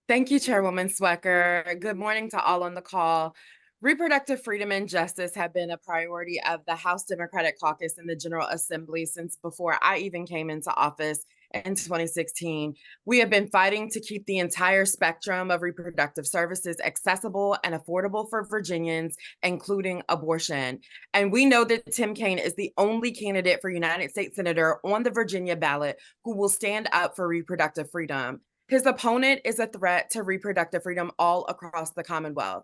Thank you, Chairwoman Swecker. Good morning to all on the call. Reproductive freedom and justice have been a priority of the House Democratic Caucus in the General Assembly since before I even came into office in 2016. We have been fighting to keep the entire spectrum of reproductive services accessible and affordable for Virginians, including abortion. And we know that Tim Kaine is the only candidate for United States Senator on the Virginia ballot who will stand up for reproductive freedom. His opponent is a threat to reproductive freedom all across the Commonwealth.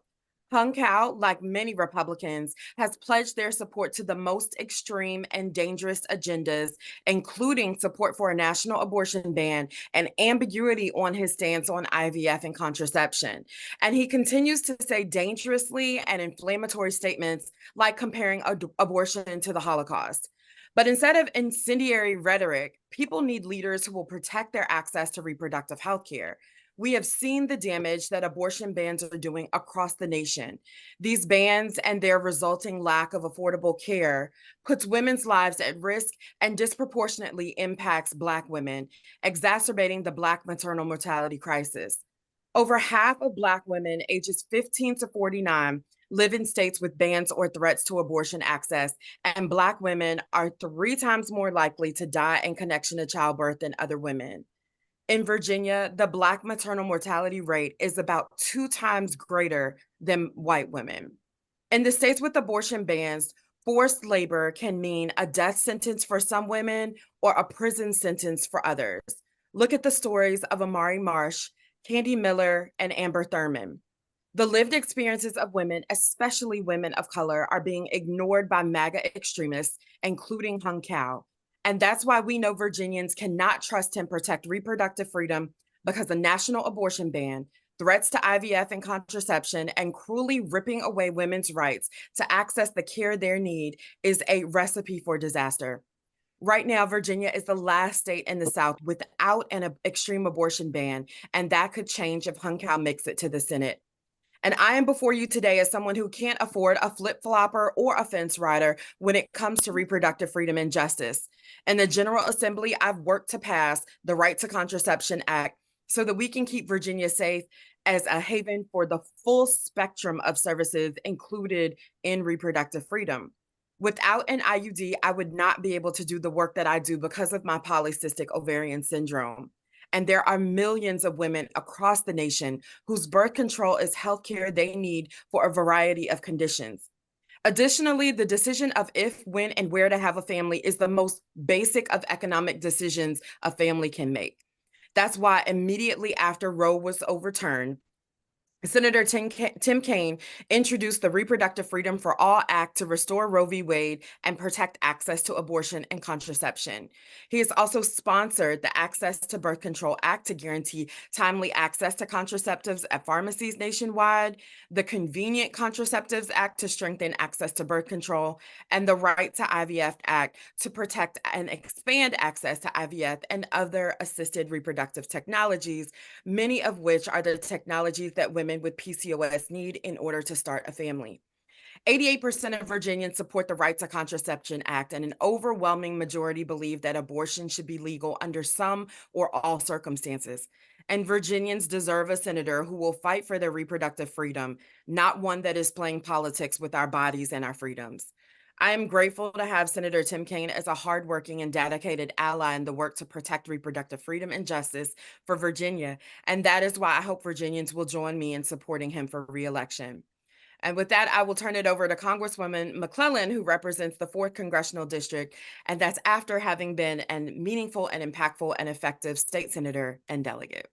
Hung Kao, like many Republicans, has pledged their support to the most extreme and dangerous agendas, including support for a national abortion ban and ambiguity on his stance on IVF and contraception. And he continues to say dangerously and inflammatory statements like comparing abortion to the Holocaust. But instead of incendiary rhetoric, people need leaders who will protect their access to reproductive health care. We have seen the damage that abortion bans are doing across the nation. These bans and their resulting lack of affordable care puts women's lives at risk and disproportionately impacts Black women, exacerbating the Black maternal mortality crisis. Over half of Black women ages 15 to 49 live in states with bans or threats to abortion access, and Black women are 3 times more likely to die in connection to childbirth than other women. In Virginia, the Black maternal mortality rate is about 2 times greater than white women. In the states with abortion bans, forced labor can mean a death sentence for some women or a prison sentence for others. Look at the stories of Amari Marsh, Candy Miller, and Amber Thurman. The lived experiences of women, especially women of color, are being ignored by MAGA extremists, including Hung Kao. And that's why we know Virginians cannot trust him protect reproductive freedom, because a national abortion ban, threats to IVF and contraception, and cruelly ripping away women's rights to access the care they need is a recipe for disaster. Right now, Virginia is the last state in the South without an extreme abortion ban, and that could change if Hung Kao makes it to the Senate. And I am before you today as someone who can't afford a flip flopper or a fence rider when it comes to reproductive freedom and justice. In the General Assembly, I've worked to pass the Right to Contraception Act so that we can keep Virginia safe as a haven for the full spectrum of services included in reproductive freedom. Without an IUD, I would not be able to do the work that I do because of my polycystic ovarian syndrome. And there are millions of women across the nation whose birth control is healthcare they need for a variety of conditions. Additionally, the decision of if, when, and where to have a family is the most basic of economic decisions a family can make. That's why immediately after Roe was overturned, Senator Tim Kaine introduced the Reproductive Freedom for All Act to restore Roe v. Wade and protect access to abortion and contraception. He has also sponsored the Access to Birth Control Act to guarantee timely access to contraceptives at pharmacies nationwide, the Convenient Contraceptives Act to strengthen access to birth control, and the Right to IVF Act to protect and expand access to IVF and other assisted reproductive technologies, many of which are the technologies that women with PCOS need in order to start a family. 88% of Virginians support the Right to Contraception Act, and an overwhelming majority believe that abortion should be legal under some or all circumstances. And Virginians deserve a senator who will fight for their reproductive freedom, not one that is playing politics with our bodies and our freedoms. I am grateful to have Senator Tim Kaine as a hardworking and dedicated ally in the work to protect reproductive freedom and justice for Virginia. And that is why I hope Virginians will join me in supporting him for reelection. And with that, I will turn it over to Congresswoman McClellan, who represents the 4th Congressional District. And that's after having been a meaningful and impactful and effective state senator and delegate.